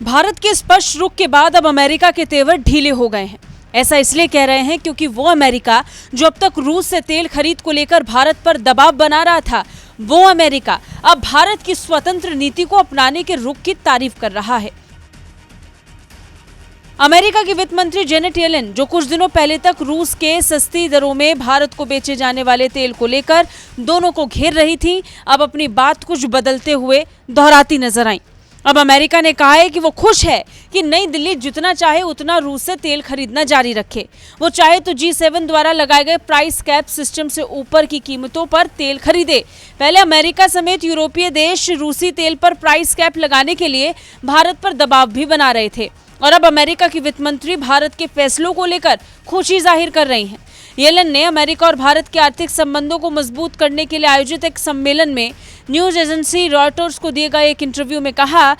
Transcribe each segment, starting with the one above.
भारत के स्पष्ट रुख के बाद अब अमेरिका के तेवर ढीले हो गए हैं। ऐसा इसलिए कह रहे हैं क्योंकि वो अमेरिका जो अब तक रूस से तेल खरीद को लेकर भारत पर दबाव बना रहा था, वो अमेरिका अब भारत की स्वतंत्र नीति को अपनाने के रुख की तारीफ कर रहा है। अमेरिका की वित्त मंत्री जेनेट येलेन, जो कुछ दिनों पहले तक रूस के सस्ती दरों में भारत को बेचे जाने वाले तेल को लेकर दोनों को घेर रही थी, अब अपनी बात कुछ बदलते हुए दोहराती नजर आई। अब अमेरिका ने कहा है कि वो खुश है कि नई दिल्ली जितना चाहे उतना रूस से तेल खरीदना जारी रखे। वो चाहे तो G7 द्वारा लगाए गए प्राइस कैप सिस्टम से ऊपर की कीमतों पर तेल खरीदे। पहले अमेरिका समेत यूरोपीय देश रूसी तेल पर प्राइस कैप लगाने के लिए भारत पर दबाव भी बना रहे थे और अब अमेरिका की वित्त मंत्री भारत के फैसलों को लेकर खुशी जाहिर कर रही हैं। येलेन ने अमेरिका और भारत के आर्थिक संबंधों को मजबूत करने के लिए आयोजित एक सम्मेलन में न्यूज एजेंसी रॉयटर्स को दिए गए एक इंटरव्यू में कहा,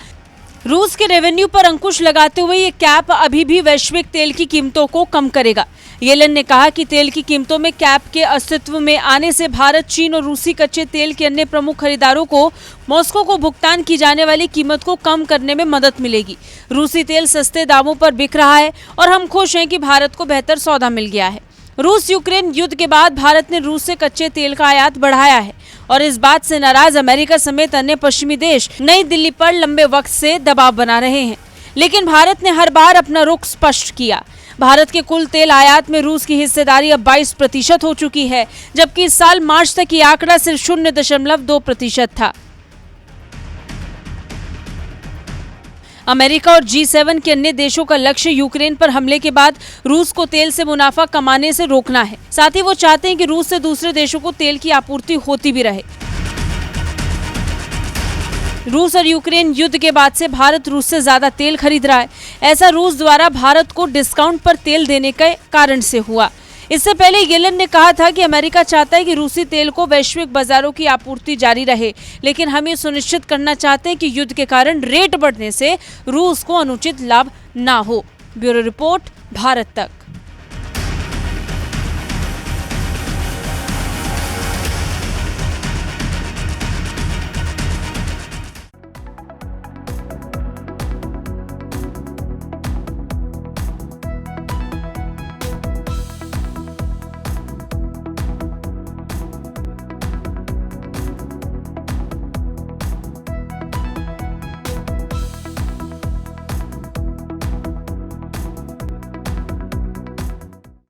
रूस के रेवेन्यू पर अंकुश लगाते हुए ये कैप अभी भी वैश्विक तेल की कीमतों को कम करेगा। येलेन ने कहा कि तेल की कीमतों में कैप के अस्तित्व में आने से भारत, चीन और रूसी कच्चे तेल के अन्य प्रमुख खरीदारों को मॉस्को को भुगतान की जाने वाली कीमत को कम करने में मदद मिलेगी। रूसी तेल सस्ते दामों पर बिक रहा है और हम खुश हैं कि भारत को बेहतर सौदा मिल गया है। रूस यूक्रेन युद्ध के बाद भारत ने रूस से कच्चे तेल का आयात बढ़ाया है और इस बात से नाराज अमेरिका समेत अन्य पश्चिमी देश नई दिल्ली पर लंबे वक्त से दबाव बना रहे हैं। लेकिन भारत ने हर बार अपना रुख स्पष्ट किया। भारत के कुल तेल आयात में रूस की हिस्सेदारी अब 22% हो चुकी है, जबकि इस साल मार्च तक ये आंकड़ा सिर्फ 0.2% था। अमेरिका और G7 के अन्य देशों का लक्ष्य यूक्रेन पर हमले के बाद रूस को तेल से मुनाफा कमाने से रोकना है। साथ ही वो चाहते हैं कि रूस से दूसरे देशों को तेल की आपूर्ति होती भी रहे। रूस और यूक्रेन युद्ध के बाद से भारत रूस से ज्यादा तेल खरीद रहा है। ऐसा रूस द्वारा भारत को डिस्काउंट पर तेल देने के कारण से हुआ। इससे पहले येलेन ने कहा था कि अमेरिका चाहता है कि रूसी तेल को वैश्विक बाजारों की आपूर्ति जारी रहे, लेकिन हम ये सुनिश्चित करना चाहते हैं कि युद्ध के कारण रेट बढ़ने से रूस को अनुचित लाभ ना हो। ब्यूरो रिपोर्ट, भारत तक।